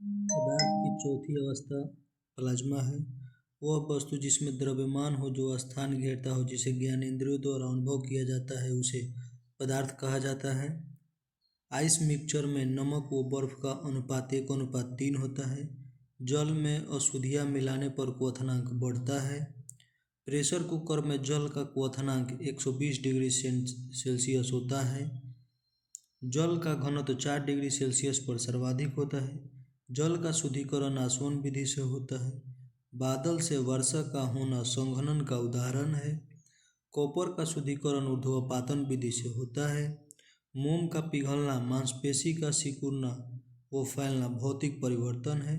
पदार्थ की चौथी अवस्था प्लाज्मा है। वह वस्तु जिसमें द्रव्यमान हो, जो स्थान घेरता हो, जिसे ज्ञानेंद्रियों द्वारा अनुभव किया जाता है, उसे पदार्थ कहा जाता है। आइस मिक्सचर में नमक व बर्फ का अनुपात 1:3 होता है। जल में अशुद्धियाँ मिलाने पर क्वथनांक बढ़ता है। प्रेशर कुकर में जल का क्वथनांक 120 डिग्री सेल्सियस होता है। जल का घनत्व 4 डिग्री सेल्सियस पर सर्वाधिक होता है। जल का शुद्धिकरण आसवन विधि से होता है। बादल से वर्षा का होना संघनन का उदाहरण है। कॉपर का शुद्धिकरण ऊर्ध्वपातन विधि से होता है। मोम का पिघलना, मांसपेशी का सिकुड़ना व फैलना भौतिक परिवर्तन है।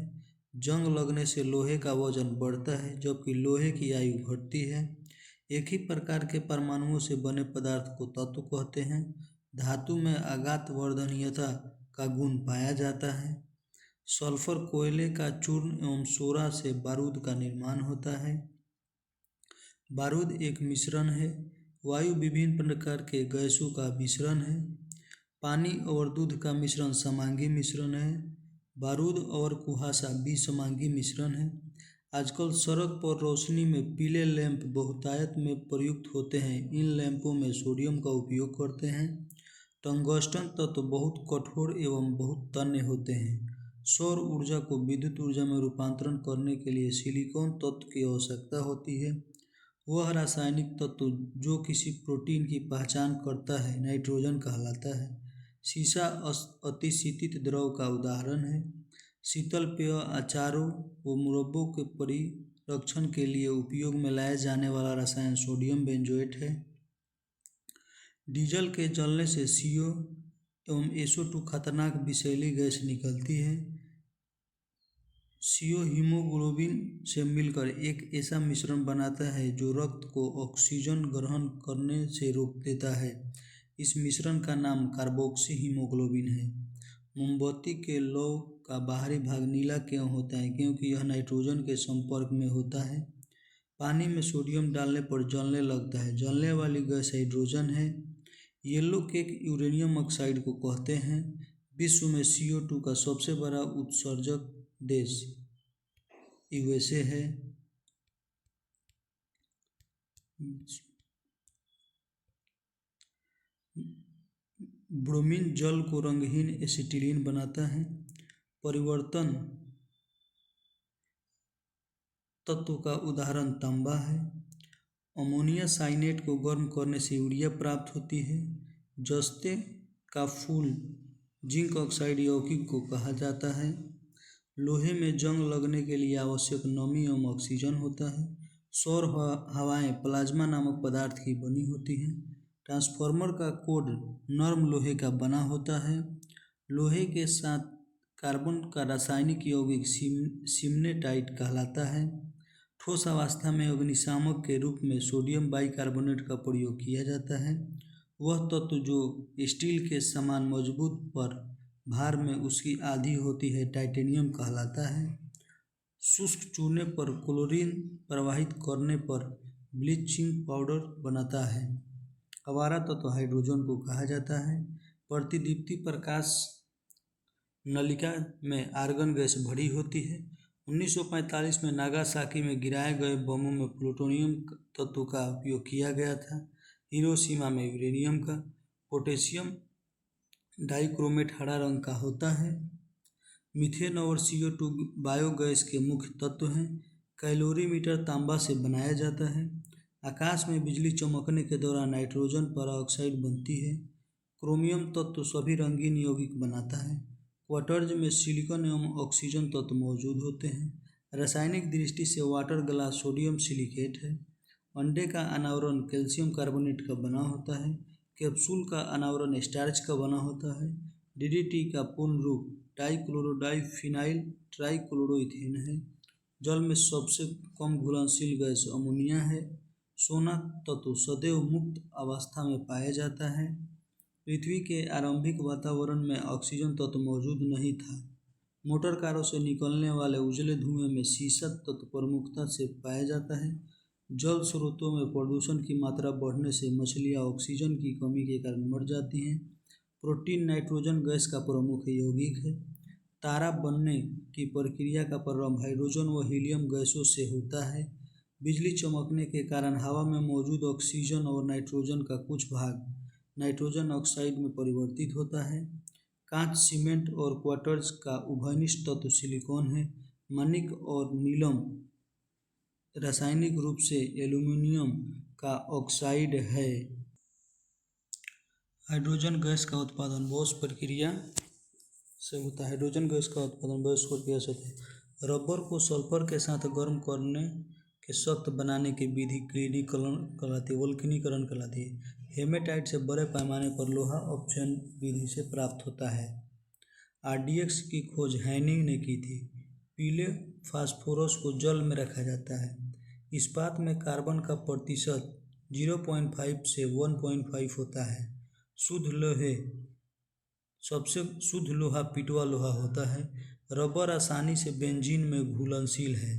जंग लगने से लोहे का वजन बढ़ता है, जबकि लोहे की आयु घटती है। एक ही प्रकार के परमाणुओं से बने पदार्थ को तत्व कहते हैं। धातु में आघात वर्धनीयता का गुण पाया जाता है। सल्फर कोयले का चूर्ण एवं सोरा से बारूद का निर्माण होता है। बारूद एक मिश्रण है। वायु विभिन्न प्रकार के गैसों का मिश्रण है। पानी और दूध का मिश्रण समांगी मिश्रण है। बारूद और कुहासा विसमांगी मिश्रण है। आजकल सड़क पर रोशनी में पीले लैंप बहुतायत में प्रयुक्त होते हैं। इन लैंपों में सोडियम का उपयोग करते हैं। टंगस्टन तत्व बहुत कठोर एवं बहुत तन्य होते हैं। सौर ऊर्जा को विद्युत ऊर्जा में रूपांतरण करने के लिए सिलिकॉन तत्व की आवश्यकता होती है। वह रासायनिक तत्व जो किसी प्रोटीन की पहचान करता है नाइट्रोजन कहलाता है। सीसा अतिशीतित द्रव का उदाहरण है। शीतल पेय, अचारों व मुरब्बों के परिरक्षण के लिए उपयोग में लाया जाने वाला रसायन सोडियम बेंजोएट है। डीजल के जलने से CO एवं SO2 खतरनाक विषैली गैस निकलती है। CO हीमोग्लोबिन से मिलकर एक ऐसा मिश्रण बनाता है जो रक्त को ऑक्सीजन ग्रहण करने से रोक देता है। इस मिश्रण का नाम कार्बोक्सी हीमोग्लोबिन है। मोमबत्ती के लौ का बाहरी भाग नीला क्यों होता है? क्योंकि यह नाइट्रोजन के संपर्क में होता है। पानी में सोडियम डालने पर जलने लगता है। जलने वाली गैस हाइड्रोजन है। येलो केक यूरेनियम ऑक्साइड को कहते हैं। विश्व में CO2 का सबसे बड़ा उत्सर्जक देश USA है। ब्रोमीन जल को रंगहीन एसिटिलीन बनाता है। परिवर्तन तत्व का उदाहरण तांबा है। अमोनिया साइनेट को गर्म करने से यूरिया प्राप्त होती है। जस्ते का फूल जिंक ऑक्साइड यौगिक को कहा जाता है। लोहे में जंग लगने के लिए आवश्यक नमी एवं ऑक्सीजन होता है। सौर हवाएं प्लाज्मा नामक पदार्थ की बनी होती हैं। ट्रांसफार्मर का कोड नर्म लोहे का बना होता है। लोहे के साथ कार्बन का रासायनिक यौगिक सिमनेटाइट कहलाता है। ठोस अवस्था में अग्निशामक के रूप में सोडियम बाइकार्बोनेट का प्रयोग किया जाता है। वह तत्व जो स्टील के समान मजबूत पर भार में उसकी आधी होती है टाइटेनियम कहलाता है। शुष्क चूने पर क्लोरीन प्रवाहित करने पर ब्लीचिंग पाउडर बनता है। आवारा तत्व हाइड्रोजन को कहा जाता है। प्रतिदीप्ति प्रकाश नलिका में आर्गन गैस भरी होती है। 1945 में नागासाकी में गिराए गए बमों में प्लूटोनियम तत्व का उपयोग किया गया था। हिरोशिमा में यूरेनियम का। पोटेशियम डाइक्रोमेट हरा रंग का होता है। मीथेन और CO2 बायोगैस के मुख्य तत्व हैं। कैलोरीमीटर तांबा से बनाया जाता है। आकाश में बिजली चमकने के दौरान नाइट्रोजन परऑक्साइड बनती है। क्रोमियम तत्व सभी रंगीन यौगिक बनाता है। क्वार्ट्ज में सिलिकॉन एवं ऑक्सीजन तत्व मौजूद होते हैं। रासायनिक दृष्टि से वाटर ग्लास सोडियम सिलिकेट है। अंडे का अनावरण कैल्शियम कार्बोनेट का बना होता है। कैप्सूल का अनावरण स्टार्च का बना होता है। DDT का पूर्ण रूप डाइक्लोरोडाइफिनाइल ट्राइक्लोरोइथेन है। जल में सबसे कम घुलनशील गैस अमोनिया है। सोना तत्व सदैव मुक्त अवस्था में पाया जाता है। पृथ्वी के आरंभिक वातावरण में ऑक्सीजन तत्व मौजूद नहीं था। मोटर कारों से निकलने वाले उजले धुएं में सीसा तत्व प्रमुखता से पाया जाता है। जल स्रोतों में प्रदूषण की मात्रा बढ़ने से मछलियाँ ऑक्सीजन की कमी के कारण मर जाती हैं। प्रोटीन नाइट्रोजन गैस का प्रमुख यौगिक है। तारा बनने की प्रक्रिया का प्रारंभ हाइड्रोजन व हीलियम गैसों से होता है। बिजली चमकने के कारण हवा में मौजूद ऑक्सीजन और नाइट्रोजन का कुछ भाग नाइट्रोजन ऑक्साइड में परिवर्तित होता है। कांच, सीमेंट और क्वार्ट्ज का उभयनिष्ठ तत्व सिलिकॉन है। मणिक और नीलम रासायनिक रूप से एल्यूमीनियम का ऑक्साइड है। हाइड्रोजन गैस का उत्पादन बोस प्रक्रिया से होता है। हाइड्रोजन गैस का उत्पादन बोस प्रक्रिया से होता है। रबर को सल्फर के साथ गर्म करने के सख्त बनाने की विधि वल्कनीकरण कहलाती है। हेमेटाइट से बड़े पैमाने पर लोहा अपक्षय विधि से प्राप्त होता है। आरडीएक्स की खोज हैनिंग ने की थी। पीले फास्फोरस को जल में रखा जाता है। इस्पात में कार्बन का प्रतिशत 0.5 से 1.5 होता है। सबसे शुद्ध लोहा पिटवा लोहा होता है। रबर आसानी से बेंजीन में घुलनशील है।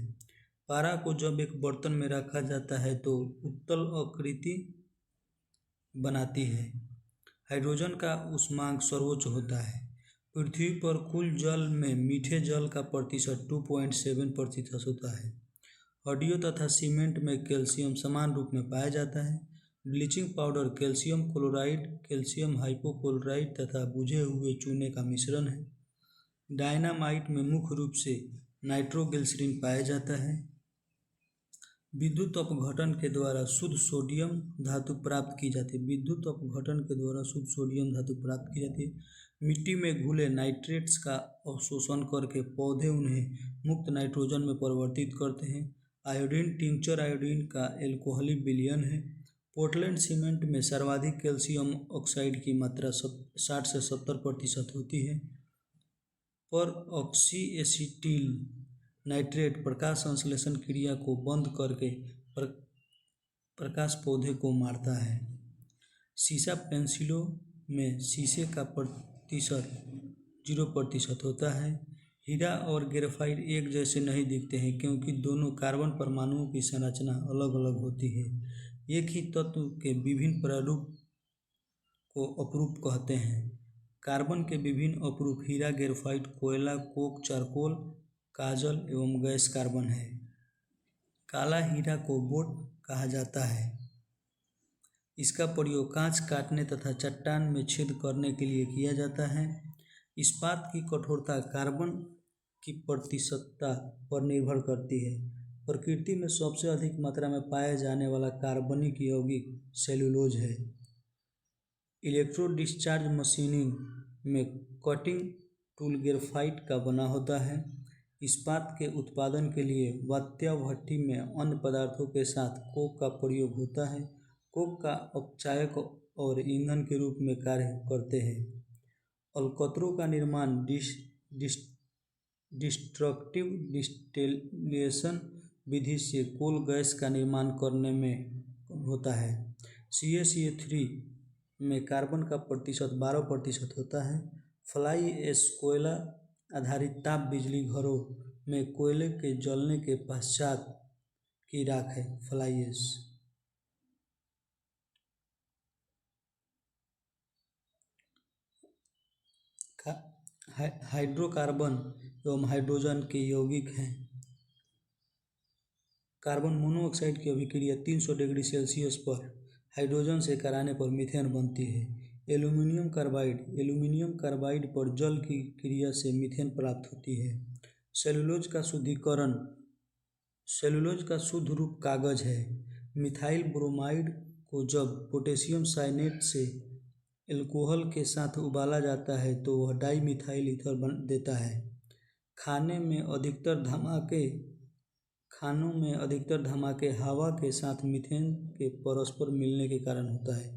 पारा को जब एक बर्तन में रखा जाता है तो उत्तल आकृति बनाती है। हाइड्रोजन का ऊष्मांक सर्वोच्च होता है। पृथ्वी पर कुल जल में मीठे जल का प्रतिशत 2.7% होता है। हड्डियों तथा सीमेंट में कैल्शियम समान रूप में पाया जाता है। Bleaching powder calcium chloride, calcium hypochlorite तथा बुझे हुए चूने का मिश्रण है। डायनामाइट में मुख्य रूप से नाइट्रोग्लिसरीन पाया जाता है। विद्युत अपघटन के द्वारा शुद्ध सोडियम धातु प्राप्त की जाती है। विद्युत अपघटन के द्वारा शुद्ध सोडियम धातु प्राप्त की जाती है। मिट्टी में घुले नाइट्रेट्स का अवशोषण करके पौधे उन्हें मुक्त नाइट्रोजन में परिवर्तित करते हैं। आयोडीन टिंचर आयोडीन का एल्कोहलिक विलयन है। पोर्टलैंड सीमेंट में सर्वाधिक कैल्शियम ऑक्साइड की मात्रा 60 से 70% होती है। पर ऑक्सी एसिटिल नाइट्रेट प्रकाश संश्लेषण क्रिया को बंद करके प्रकाश पौधे को मारता है। सीसा पेंसिलों में शीशे का प्रतिशत 0% होता है। हीरा और ग्रेफाइट एक जैसे नहीं दिखते हैं क्योंकि दोनों कार्बन परमाणुओं की संरचना अलग अलग होती है। एक ही तत्व के विभिन्न प्रारूप को अपरूप कहते हैं। कार्बन के विभिन्न अपरूप हीरा, ग्रेफाइट, कोयला, कोक, चारकोल, काजल एवं गैस कार्बन है। काला हीरा को बोट कहा जाता है। इसका प्रयोग कांच काटने तथा चट्टान में छेद करने के लिए किया जाता है। इस्पात की कठोरता कार्बन की प्रतिशतता पर निर्भर करती है। प्रकृति में सबसे अधिक मात्रा में पाया जाने वाला कार्बनिक यौगिक सेल्यूलोज है। इलेक्ट्रो डिस्चार्ज मशीनिंग में कटिंग टूल ग्रेफाइट का बना होता है। इस्पात के उत्पादन के लिए वात्या भट्ठी में अन्य पदार्थों के साथ कोक का प्रयोग होता है। कोक का अपचायक और ईंधन के रूप में कार्य करते हैं। अलकतरों का निर्माण डिस्ट्रक्टिव डिस्टिलेशन विधि से कोल गैस का निर्माण करने में होता है। CaCO3 में कार्बन का प्रतिशत 12% होता है। फ्लाई ऐश कोयला आधारित ताप बिजली घरों में कोयले के जलने के पश्चात की राख है। फ्लाई ऐश हाइड्रोकार्बन एवं हाइड्रोजन के यौगिक हैं। कार्बन मोनोऑक्साइड की अभिक्रिया 300 डिग्री सेल्सियस पर हाइड्रोजन से कराने पर मीथेन बनती है। एल्यूमीनियम कार्बाइड पर जल की क्रिया से मीथेन प्राप्त होती है। सेलुलोज का शुद्धिकरण सेलुलोज का शुद्ध रूप कागज है। मिथाइल ब्रोमाइड को जब पोटेशियम साइनेट से एल्कोहल के साथ उबाला जाता है तो वह डाई मिथाइल ईथर देता है। खानों में अधिकतर धमाके हवा के साथ मीथेन के परस्पर मिलने के कारण होता है।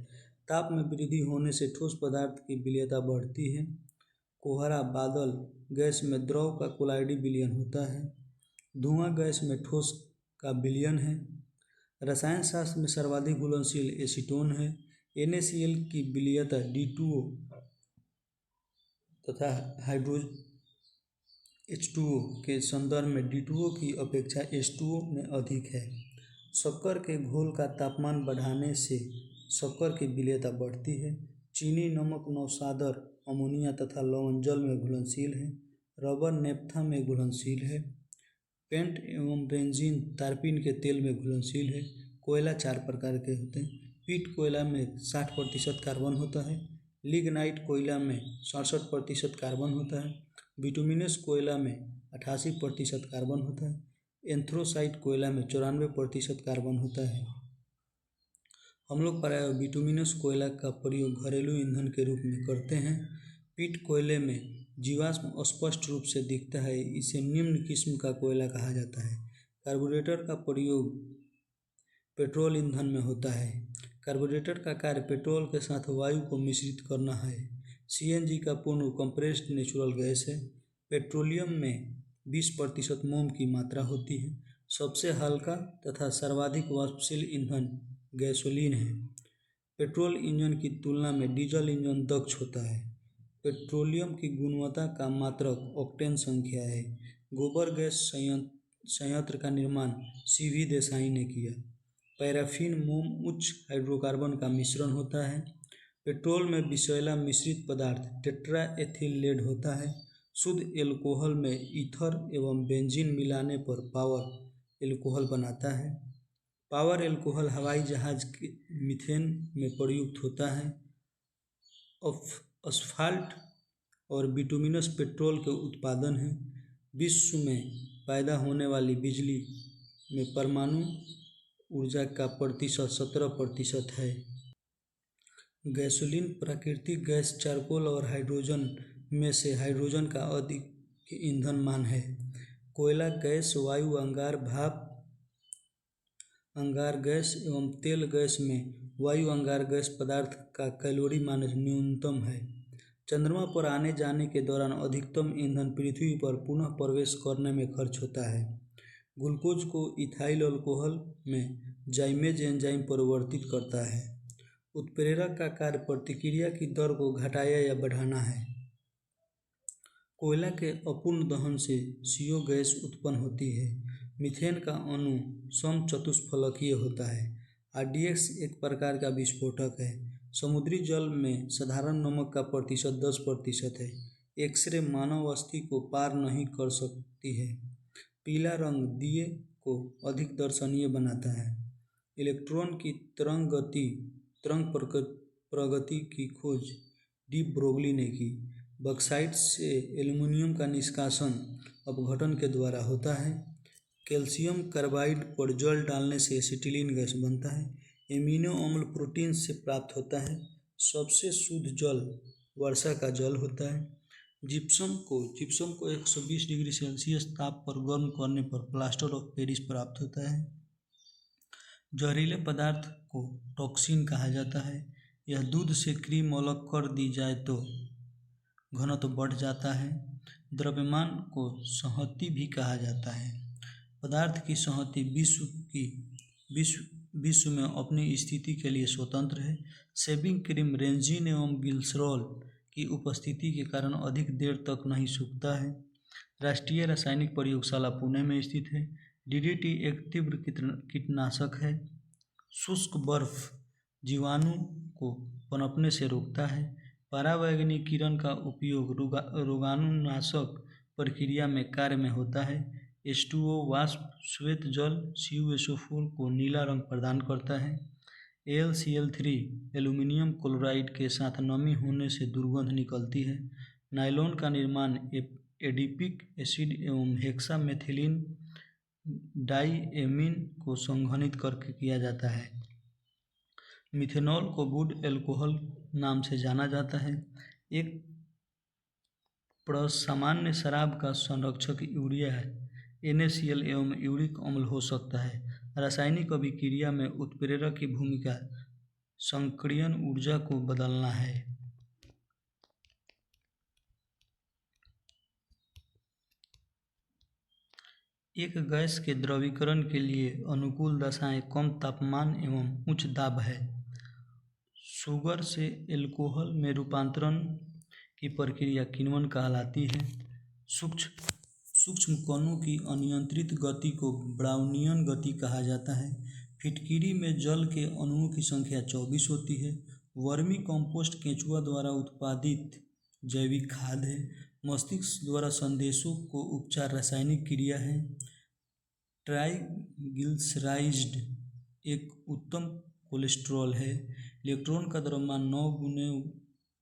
ताप में वृद्धि होने से ठोस पदार्थ की विलयता बढ़ती है। कोहरा बादल गैस में द्रव का कोलाइडी विलयन होता है। धुआं गैस में ठोस का विलयन है। रसायन शास्त्र में सर्वाधिक घुलनशील एसीटोन है। NaCl की विलयता D2O तथा H2O के संदर्भ में D2O की अपेक्षा H2O में अधिक है। शक्कर के घोल का तापमान बढ़ाने से शक्कर की विलयता बढ़ती है। चीनी, नमक, नौशादर, अमोनिया तथा लवण जल में घुलनशील है। रबर नेप्था में घुलनशील है। पेंट एवं बेंजीन तारपीन के तेल में घुलनशील है। कोयला 4 प्रकार के होते हैं। पीट कोयला में 60% कार्बन होता है। लिग्नाइट कोयला में 67% कार्बन होता है। बिटुमिनस कोयला में 88% कार्बन होता है। एंथ्रोसाइट कोयला में 94% कार्बन होता है। हम लोग प्रायः बिटुमिनस कोयला का प्रयोग घरेलू ईंधन के रूप में करते हैं। पीट कोयले में जीवाश्म स्पष्ट रूप से दिखता है, इसे निम्न किस्म का कोयला कहा जाता है। कार्बोरेटर का प्रयोग पेट्रोल ईंधन में होता है। कार्बोरेटर का कार्य पेट्रोल के साथ वायु को मिश्रित करना है। सीएनजी का पूर्ण कंप्रेस्ड नेचुरल गैस है। पेट्रोलियम में 20% मोम की मात्रा होती है। सबसे हल्का तथा सर्वाधिक वाष्पशील ईंधन गैसोलीन है। पेट्रोल इंजन की तुलना में डीजल इंजन दक्ष होता है। पेट्रोलियम की गुणवत्ता का मात्रक ऑक्टेन संख्या है। गोबर गैस संयंत्र का निर्माण सीवी देसाई ने किया। पैराफिन मोम उच्च हाइड्रोकार्बन का मिश्रण होता है। पेट्रोल में विषैला मिश्रित पदार्थ टेट्रा एथिल लेड होता है। शुद्ध एल्कोहल में ईथर एवं बेंजीन मिलाने पर पावर एल्कोहल बनता है। पावर एल्कोहल हवाई जहाज के मीथेन में प्रयुक्त होता है। असफाल्ट और बिटुमिनस पेट्रोल के उत्पादन है। विश्व में पैदा होने वाली बिजली में परमाणु ऊर्जा का प्रतिशत 17% है। गैसोलीन प्राकृतिक गैस चारकोल और हाइड्रोजन में से हाइड्रोजन का अधिक ईंधन मान है। कोयला गैस, वायु, अंगार, भाप, अंगार गैस एवं तेल गैस में वायु अंगार गैस पदार्थ का कैलोरी मान न्यूनतम है। चंद्रमा पर आने जाने के दौरान अधिकतम ईंधन पृथ्वी पर पुनः प्रवेश करने में खर्च होता है। ग्लूकोज को इथाइल अल्कोहल में जाइमेज एंजाइम परिवर्तित करता है। उत्प्रेरक का कार्य प्रतिक्रिया की दर को घटाया या बढ़ाना है। कोयला के अपूर्ण दहन से CO गैस उत्पन्न होती है। मीथेन का अणु समचतुष्फलकीय होता है। RDX एक प्रकार का विस्फोटक है। समुद्री जल में साधारण नमक का प्रतिशत 10% है। एक्सरे मानव अस्थि को पार नहीं कर सकती है। पीला रंग दिए को अधिक दर्शनीय बनाता है। इलेक्ट्रॉन की तरंग प्रगति की खोज डी ब्रोगली ने की। बॉक्साइट से एल्युमिनियम का निष्कासन अपघटन के द्वारा होता है। कैल्शियम कार्बाइड पर जल डालने से एसिटिलीन गैस बनता है। एमिनो अम्ल प्रोटीन से प्राप्त होता है। सबसे शुद्ध जल वर्षा का जल होता है। जिप्सम को 120 डिग्री सेल्सियस ताप पर गर्म करने पर प्लास्टर ऑफ पेरिस प्राप्त होता है। जहरीले पदार्थ को टॉक्सिन कहा जाता है। यह दूध से क्रीम अलग कर दी जाए तो घनत्व बढ़ जाता है। द्रव्यमान को संहति भी कहा जाता है। पदार्थ की संहति विश्व में अपनी स्थिति के लिए स्वतंत्र है। शेविंग क्रीम रेंजिन एवं ग्लिसरॉल की उपस्थिति के कारण अधिक देर तक नहीं सूखता है। राष्ट्रीय रासायनिक प्रयोगशाला पुणे में स्थित है। DDT एक तीव्र कीटनाशक है। शुष्क बर्फ जीवाणु को पनपने से रोकता है। परावैंगनी किरण का उपयोग रोगाणुनाशक प्रक्रिया में कार्य में होता है। H2O वाष्प श्वेत जल CuSO4 को नीला रंग प्रदान करता है। AlCl3 एल्यूमिनियम क्लोराइड के साथ नमी होने से दुर्गंध निकलती है। नायलॉन का निर्माण एडिपिक एसिड एवं हेक्सामेथिलीन डाइएमीन को संघनित करके किया जाता है। मिथेनॉल को वुड एल्कोहल नाम से जाना जाता है। एक सामान्य शराब का संरक्षक यूरिया है। NaCl एवं यूरिक अम्ल हो सकता है। रासायनिक अभिक्रिया में उत्प्रेरक की भूमिका संक्रियण ऊर्जा को बदलना है। एक गैस के द्रवीकरण के लिए अनुकूल दशाएं कम तापमान एवं उच्च दाब है। शुगर से एल्कोहल में रूपांतरण की प्रक्रिया किण्वन कहलाती है। सूक्ष्म कणों की अनियंत्रित गति को ब्राउनियन गति कहा जाता है। फिटकिरी में जल के अणुओं की संख्या 24 होती है। वर्मी कंपोस्ट केंचुआ द्वारा उत्पादित जैविक खाद है। मस्तिष्क द्वारा संदेशों को उपचार रासायनिक क्रिया है। ट्राइग्लिसराइड एक उत्तम कोलेस्ट्रॉल है। इलेक्ट्रॉन का द्रव्यमान 9 ×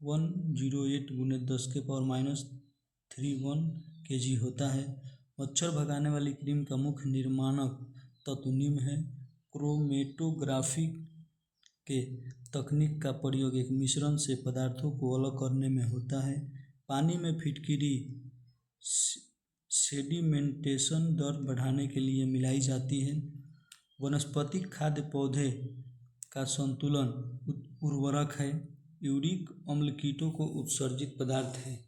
108 × 10⁻³ kg होता है। मच्छर भगाने वाली क्रीम का मुख्य निर्माणक तत्व निम्न है। क्रोमेटोग्राफी के तकनीक का प्रयोग एक मिश्रण से पदार्थों को अलग करने में होता है। पानी में फिटकिरी सेडिमेंटेशन दर बढ़ाने के लिए मिलाई जाती है। वनस्पतिक खाद्य पौधे का संतुलन उर्वरक है। यूरिक अम्ल कीटों को उत्सर्जित पदार्थ है।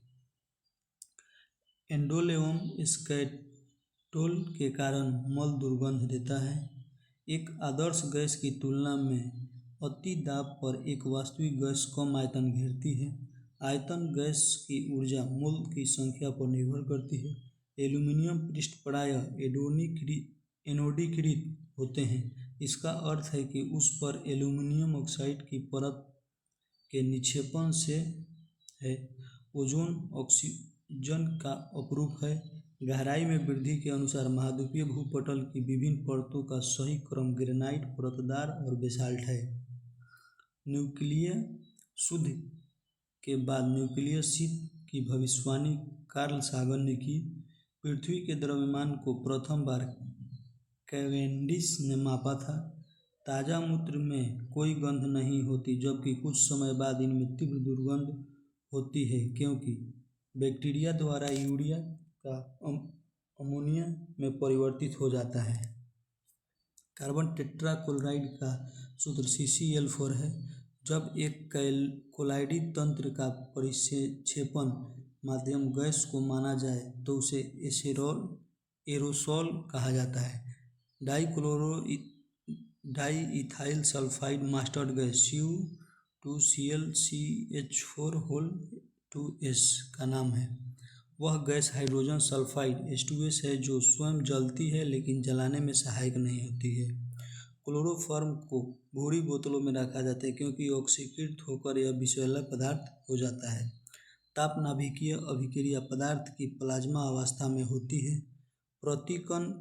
एंडोलेवम स्कैटोल के कारण मल दुर्गंध देता है। एक आदर्श गैस की तुलना में अति दाब पर एक वास्तविक गैस कम आयतन घेरती है। आयतन गैस की ऊर्जा मोल की संख्या पर निर्भर करती है। एल्यूमीनियम पृष्ठ प्रायः एनोडीकृत होते हैं। इसका अर्थ है कि उस पर एल्यूमीनियम ऑक्साइड की परत के निक्षेपण से है। ओजोन ऑक्सीजन का अपरूप है। गहराई में वृद्धि के अनुसार महाद्वीपीय भूपटल की विभिन्न परतों का सही क्रम ग्रेनाइट परतदार और बेसाल्ट है। न्यूक्लिय शुद्ध के बाद न्यूक्लिय शीत की भविष्यवाणी कार्ल सागन ने की। पृथ्वी के द्रव्यमान को प्रथम बार कैवेंडिश ने मापा था। ताज़ा मूत्र में कोई गंध नहीं होती, जबकि कुछ समय बाद इनमें तीव्र दुर्गंध होती है क्योंकि बैक्टीरिया द्वारा यूरिया का अमोनिया में परिवर्तित हो जाता है। कार्बन टेट्राक्लोराइड का सूत्र CCl4 है। जब एक कोलाइडी तंत्र का परिक्षेपण माध्यम गैस को माना जाए तो उसे एरोसोल कहा जाता है। Diethyl sulphide mastered gas CU2ClCH4 का नाम है। वह गैस हाइड्रोजन सल्फाइड H2S है जो स्वयं जलती है लेकिन जलाने में सहायक नहीं होती है। क्लोरोफॉर्म को बूढ़ी बोतलों में रखा जाता है क्योंकि ऑक्सीकृत होकर यह विषैला पदार्थ हो जाता है। तापनाभिकीय अभिक्रिया पदार्थ की प्लाज्मा अवस्था में होती है। प्रतिकण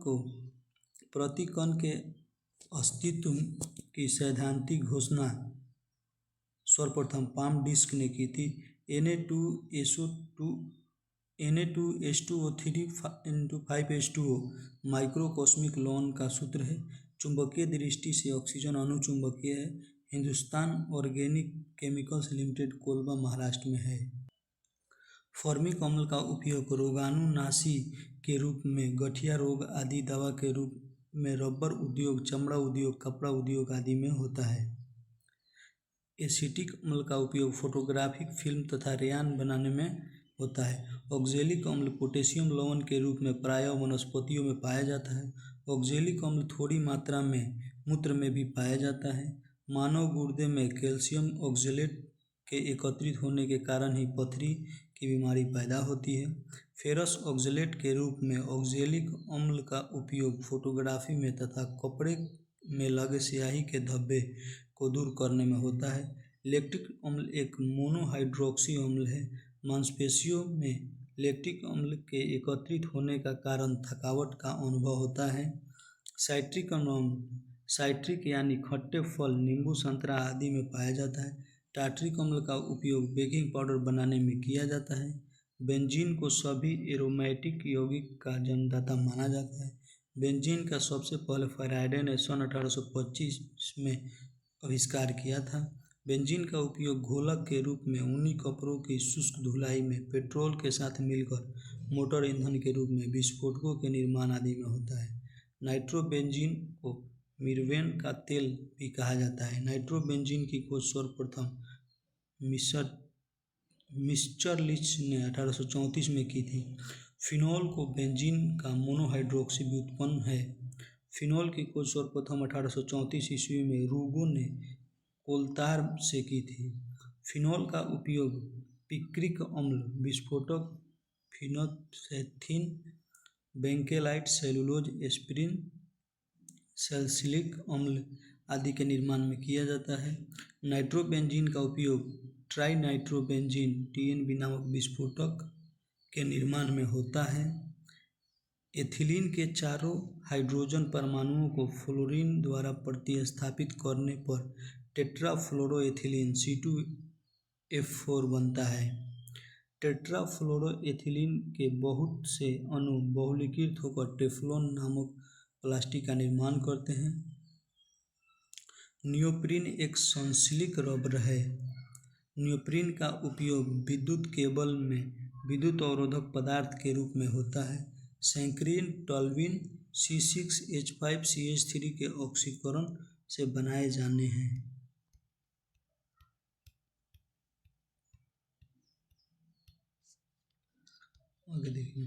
के अस्तित्व की सैद्धांतिक घोषणा सर्वप्रथम पाम डिस्क ने की थी। Na2S2O3 माइक्रोकॉस्मिक लॉन का सूत्र है। चुंबकीय दृष्टि से ऑक्सीजन अनुचुंबकीय है। Hindustan organic chemicals limited Colaba Maharashtra में है। फॉर्मिक अम्ल का उपयोग रोगाणुनाशी के रूप में, गठिया रोग आदि दवा के रूप में रबर उद्योग, चमड़ा उद्योग, कपड़ा उद्योग आदि में होता है। एसिटिक अम्ल का उपयोग फोटोग्राफिक फिल्म तथा रेयान बनाने में होता है। ऑक्जेलिक अम्ल पोटेशियम लवण के रूप में प्रायः वनस्पतियों में पाया जाता है। ऑक्जेलिक अम्ल थोड़ी मात्रा में मूत्र में भी पाया जाता है। मानव गुर्दे में कैल्शियम ऑक्जेलेट के एकत्रित होने के कारण ही पथरी की बीमारी पैदा होती है। फेरस ऑक्जेलेट के रूप में ऑक्जेलिक अम्ल का उपयोग फोटोग्राफी में तथा कपड़े में लगे स्याही के धब्बे को दूर करने में होता है। लैक्टिक अम्ल एक मोनोहाइड्रोक्सी अम्ल है। मांसपेशियों में लैक्टिक अम्ल के एकत्रित होने का कारण थकावट का अनुभव होता है। साइट्रिक अम्ल साइट्रिक यानी खट्टे फल, नींबू, संतरा आदि में पाया जाता है। टार्ट्रिक अम्ल का उपयोग बेकिंग पाउडर बनाने में किया जाता है। बेंजीन को सभी एरोमेटिक यौगिक का जन्मदाता माना जाता है। बेंजीन का सबसे पहले फैराडे ने सन 1825 में आविष्कार किया था। बेंजीन का उपयोग घोलक के रूप में ऊनी कपड़ों की शुष्क धुलाई में, पेट्रोल के साथ मिलकर मोटर ईंधन के रूप में, विस्फोटकों के निर्माण आदि में होता है। नाइट्रोबेंजीन को मिर्वेन का तेल भी कहा जाता है। नाइट्रोबेंजीन की खोज सर्वप्रथम मिस्चरलिच ने 1834 में की थी। फिनॉल को बेंजीन का मोनोहाइड्रोक्सी व्युत्पन्न है। फिनॉल की खोज सर्वप्रथम 1834 ईस्वी में रूगो ने कोलतार से की थी। फिनॉल का उपयोग पिक्रिक अम्ल, विस्फोटक, फिनोल्फथीन, बेंकेलाइट, सेलुलोज, एस्पिरिन, सैलिसिलिक अम्ल आदि के निर्माण में किया जाता है। नाइट्रोबेंजीन का उपयोग ट्राइनाइट्रोबेंजीन (TNB) नामक विस्फोटक के निर्माण में होता है। एथिलीन के चारों हाइड्रोजन परमाणुओं को फ्लोरीन द्वारा प्रतिस्थापित करने पर टेट्राफ्लोरोएथिलीन C2F4 बनता है। टेट्राफ्लोरोएथिलीन के बहुत से अणु बहुलीकृत होकर टेफ्लॉन नामक प्लास्टिक का निर्माण करते हैं। नियोप्रीन एक संश्लिष्ट रबर है। नियोप्रीन का उपयोग विद्युत केबल में विद्युत अवरोधक पदार्थ के रूप में होता है। सैकरीन टॉल्यूइन C6H5CH3 के ऑक्सीकरण से बनाए जाने हैं। आगे देखिए,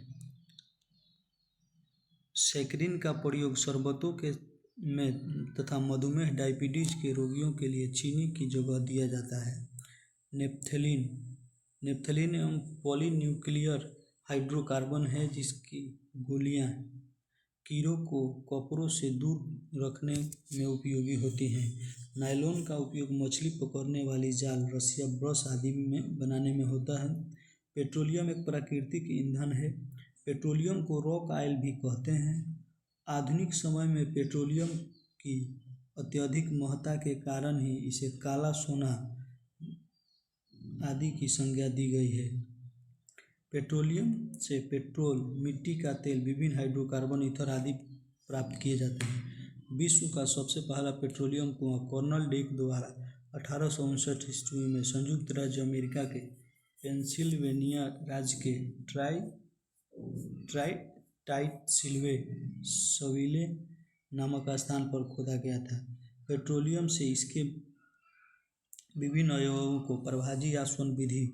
सैकरीन का प्रयोग शरबतों के में तथा मधुमेह डायबिटीज के रोगियों के लिए चीनी की जगह दिया जाता है। नेप्थलीन एवं पॉलीन्यूक्लियर हाइड्रोकार्बन है जिसकी गोलियां कीड़ों को कपड़ों से दूर रखने में उपयोगी होती हैं। नायलॉन का उपयोग मछली पकड़ने वाली जाल, रस्सियाँ, ब्रश आदि में बनाने में होता है। पेट्रोलियम एक प्राकृतिक ईंधन है। पेट्रोलियम को रॉक ऑयल भी कहते हैं। आधुनिक समय में पेट्रोलियम की अत्यधिक महत्ता के कारण ही इसे काला सोना आदि की संज्ञा दी गई है। पेट्रोलियम से पेट्रोल, मिट्टी का तेल, विभिन्न हाइड्रोकार्बन, ईथर आदि प्राप्त किए जाते हैं। विश्व का सबसे पहला पेट्रोलियम कुआं कर्नल डिक द्वारा 1859 ईस्वी में संयुक्त राज्य अमेरिका के पेंसिल्वेनिया राज्य के टाइटसिल्वे नामक स्थान पर खोदा गया था। पेट्रोलियम से इसके विभिन्न अवयवों को प्रभाजी आसवन विधि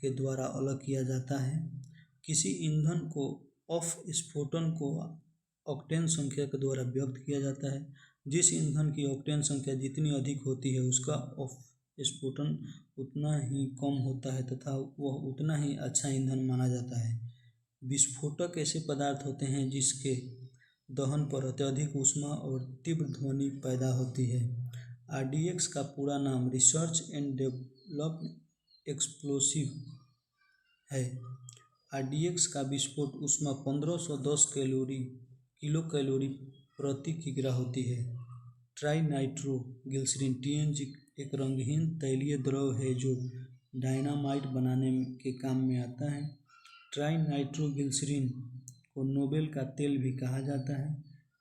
के द्वारा अलग किया जाता है। किसी ईंधन को ऑफ स्फोटन को ऑक्टेन संख्या के द्वारा व्यक्त किया जाता है। जिस ईंधन की ऑक्टेन संख्या जितनी अधिक होती है उसका ऑफ स्फोटन उतना ही कम होता है तथा वह उतना ही अच्छा ईंधन माना जाता है। विस्फोटक ऐसे पदार्थ होते हैं जिसके दहन पर अत्यधिक ऊष्मा और तीव्र ध्वनि पैदा होती है। RDX का पूरा नाम रिसर्च एंड डेवलप्ड एक्सप्लोसिव है। RDX का विस्फोट ऊष्मा 1510 किलो कैलोरी प्रति किग्रा होती है। ट्राई नाइट्रो ग्लिसरीन TNG एक रंगहीन तैलीय द्रव है जो डायनामाइट बनाने के काम में आता है। ट्राई नाइट्रो ग्लिसरीन को नोबेल का तेल भी कहा जाता है।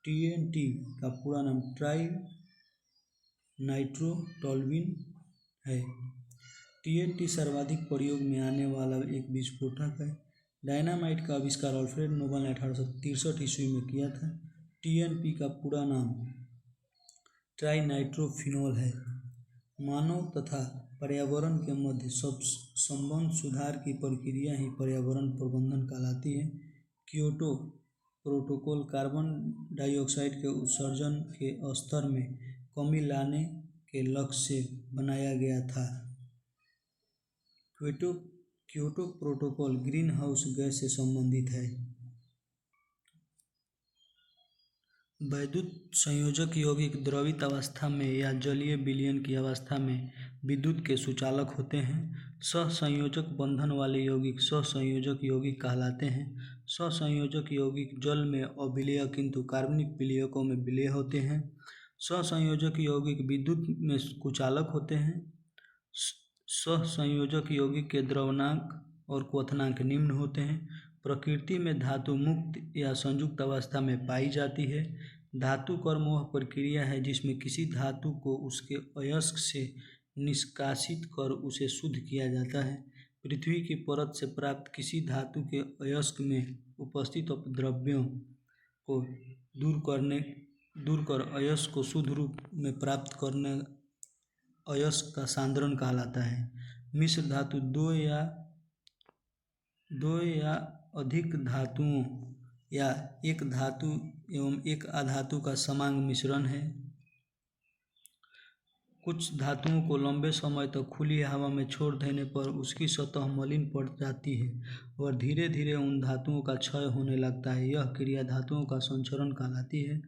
TNT का पूरा नाम ट्राई नाइट्रो टॉल्यूइन है। TNT सर्वाधिक प्रयोग में आने वाला एक विस्फोटक है। डायनामाइट का आविष्कार अल्फ्रेड नोबल ने 1863 ईस्वी में किया था। TNP का पूरा नाम ट्राई नाइट्रोफिनॉल है। मानव तथा पर्यावरण के मध्य संबंध सुधार की प्रक्रिया ही पर्यावरण प्रबंधन कहलाती है। क्योटो प्रोटोकॉल कार्बन डाइऑक्साइड के उत्सर्जन के स्तर में कमी लाने के लक्ष्य से बनाया गया था। Kyoto protocol green house gas से संबंधित है। वैद्युत संयोजक यौगिक द्रवित अवस्था में या जलीय विलयन की अवस्था में विद्युत के सुचालक होते हैं। सहसंयोजक बंधन वाले यौगिक सहसंयोजक यौगिक कहलाते हैं। सहसंयोजक यौगिक जल में अविलेय किंतु कार्बनिक विलयकों में विलेय होते हैं। सहसंयोजक यौगिक विद्युत में कुचालक होते हैं। सहसंयोजक यौगिक के द्रवणांक और क्वथनांक निम्न होते हैं। प्रकृति में धातु मुक्त या संयुक्त अवस्था में पाई जाती है। धातु कर्म वह प्रक्रिया है जिसमें किसी धातु को उसके अयस्क से निष्कासित कर उसे शुद्ध किया जाता है। पृथ्वी की परत से प्राप्त किसी धातु के अयस्क में उपस्थित अपद्रव्यों को दूर कर अयस्क को शुद्ध रूप में प्राप्त करने अयस्क का सांद्रण कहलाता है। मिश्र धातु दो या अधिक धातुओं या एक धातु एवं एक अधातु का समांग मिश्रण है। कुछ धातुओं को लंबे समय तक खुली हवा में छोड़ देने पर उसकी सतह मलिन पड़ जाती है और धीरे धीरे उन धातुओं का क्षय होने लगता है। यह क्रिया धातुओं का संचरण कहलाती है।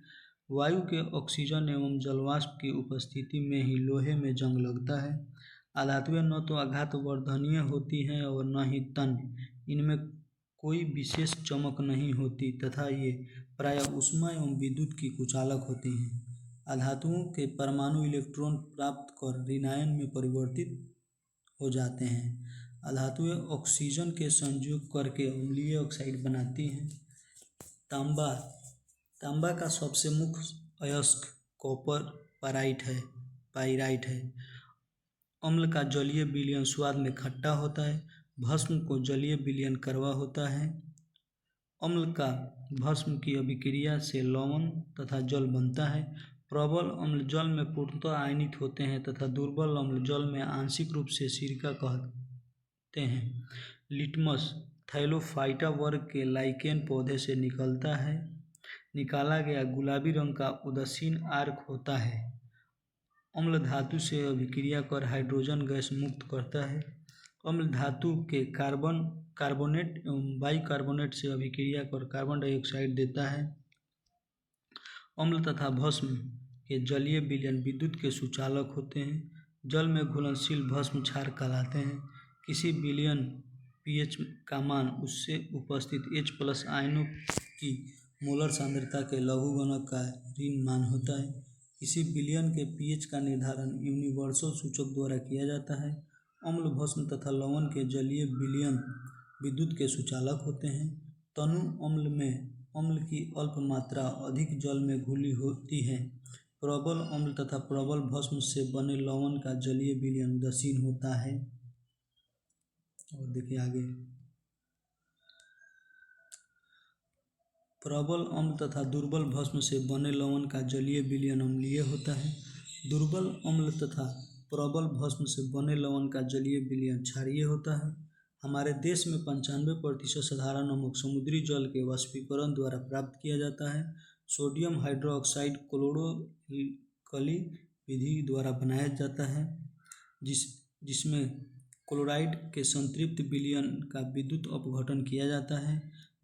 वायु के ऑक्सीजन एवं जलवाष्प की उपस्थिति में ही लोहे में जंग लगता है। अधातुएं न तो आघात वर्धनीय होती हैं और न ही तन्य। इनमें कोई विशेष चमक नहीं होती तथा ये प्रायः ऊष्मा एवं विद्युत की कुचालक होती हैं। अधातुओं के परमाणु इलेक्ट्रॉन प्राप्त कर ऋणायन में परिवर्तित हो जाते हैं। अधातुएं ऑक्सीजन के संयोग करके अम्लीय ऑक्साइड बनाती हैं। तांबा का सबसे मुख्य अयस्क कॉपर पाइराइट है। अम्ल का जलीय विलयन स्वाद में खट्टा होता है। भस्म को जलीय विलयन कड़वा होता है। अम्ल का भस्म की अभिक्रिया से लवण तथा जल बनता है। प्रबल अम्ल जल में पूर्णतः आयनित होते हैं तथा दुर्बल अम्ल जल में आंशिक रूप से सिरका कहते हैं। लिटमस थैलोफाइटा वर्ग के लाइकेन पौधे से निकाला गया गुलाबी रंग का उदासीन आर्क होता है। अम्ल धातु से अभिक्रिया कर हाइड्रोजन गैस मुक्त करता है। अम्ल धातु के कार्बोनेट एवं बाइकार्बोनेट से अभिक्रिया कर कार्बन डाइऑक्साइड देता है। अम्ल तथा भस्म के जलीय विलयन विद्युत के सुचालक होते हैं। जल में घुलनशील भस्म क्षार कहलाते हैं। किसी विलयन pH का मान उससे उपस्थित H+ आयनों की मोलर सांद्रता के लघुगणक का ऋण मान होता है। किसी विलयन के pH का निर्धारण यूनिवर्सल सूचक द्वारा किया जाता है। अम्ल भस्म तथा लवण के जलीय विलयन विद्युत के सुचालक होते हैं। तनु अम्ल में अम्ल की अल्प मात्रा अधिक जल में घुली होती है। प्रबल अम्ल तथा प्रबल भस्म से बने लवण का जलीय विलयन उदासीन होता है। और देखिए आगे, प्रबल अम्ल तथा दुर्बल भस्म से बने लवण का जलीय विलयन अम्लीय होता है। दुर्बल अम्ल तथा प्रबल भस्म से बने लवण का जलीय विलयन क्षारीय होता है। हमारे देश में 95% साधारण नमक समुद्री जल के वाष्पीकरण द्वारा प्राप्त किया जाता है। सोडियम हाइड्रोक्साइड क्लोरोएल्कली विधि द्वारा बनाया जाता है, जिसमें क्लोराइड के संतृप्त विलयन का विद्युत अपघटन किया जाता है।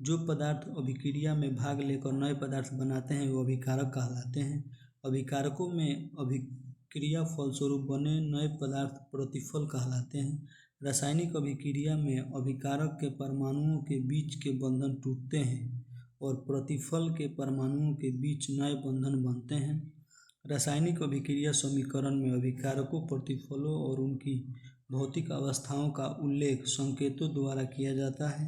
जो पदार्थ अभिक्रिया में भाग लेकर नए पदार्थ बनाते हैं वो अभिकारक कहलाते हैं। अभिकारकों में अभिक्रिया फलस्वरूप बने नए पदार्थ प्रतिफल कहलाते हैं। रासायनिक अभिक्रिया में अभिकारक के परमाणुओं के बीच के बंधन टूटते हैं और प्रतिफल के परमाणुओं के बीच नए बंधन बनते हैं। रासायनिक अभिक्रिया समीकरण में अभिकारकों, प्रतिफलों और उनकी भौतिक अवस्थाओं का उल्लेख संकेतों द्वारा किया जाता है।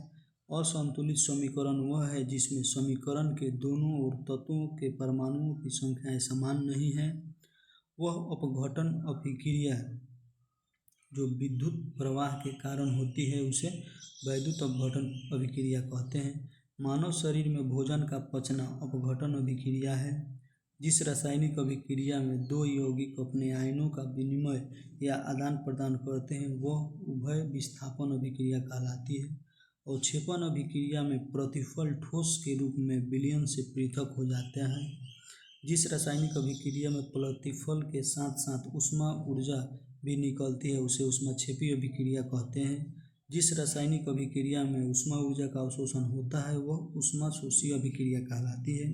असंतुलित समीकरण वह है जिसमें समीकरण के दोनों ओर तत्वों के परमाणुओं की संख्याएं समान नहीं है। वह अपघटन अभिक्रिया जो विद्युत प्रवाह के कारण होती है उसे वैद्युत अपघटन अभिक्रिया कहते हैं। मानव शरीर में भोजन का पचना अपघटन अभिक्रिया है। जिस रासायनिक अभिक्रिया में दो यौगिक अपने आयनों का विनिमय या आदान प्रदान करते हैं वह उभय विस्थापन अभिक्रिया कहलाती है। अवक्षेपण अभिक्रिया में प्रतिफल ठोस के रूप में विलयन से पृथक हो जाता है। जिस रासायनिक अभिक्रिया में प्रतिफल के साथ साथ ऊष्मा ऊर्जा भी निकलती है उसे ऊष्माक्षेपी अभिक्रिया कहते हैं। जिस रासायनिक अभिक्रिया में ऊष्मा ऊर्जा का अवशोषण होता है वह ऊष्माशोषी अभिक्रिया कहलाती है।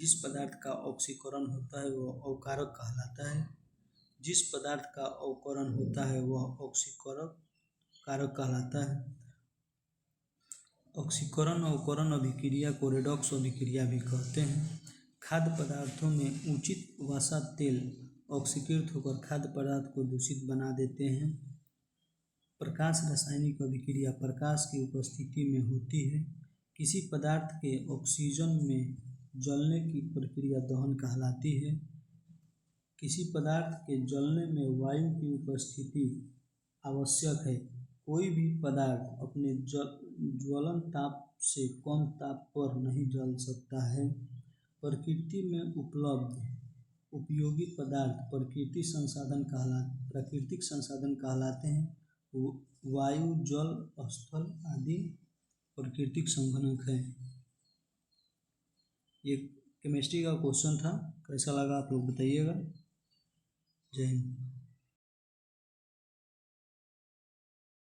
जिस पदार्थ का ऑक्सीकरण होता है वह अवकारक कहलाता है। जिस पदार्थ का अवकरण होता है वह ऑक्सीकरण कारक कहलाता है। ऑक्सीकरण अवकरण अभिक्रिया को रेडॉक्स अभिक्रिया भी कहते हैं। खाद्य पदार्थों में उचित वसा तेल ऑक्सीकृत होकर खाद्य पदार्थ को दूषित बना देते हैं। प्रकाश रासायनिक अभिक्रिया प्रकाश की उपस्थिति में होती है। किसी पदार्थ के ऑक्सीजन में जलने की प्रक्रिया दहन कहलाती है। किसी पदार्थ के जलने में वायु की उपस्थिति आवश्यक है। कोई भी पदार्थ अपने ज्वलन ताप से कम ताप पर नहीं जल सकता है। प्रकृति में उपलब्ध उपयोगी पदार्थ प्राकृतिक संसाधन कहलाते हैं। वायु, जल, स्थल आदि प्राकृतिक संघनक है। ये केमिस्ट्री का क्वेश्चन था, कैसा लगा आप लोग बताइएगा। जय हिंद।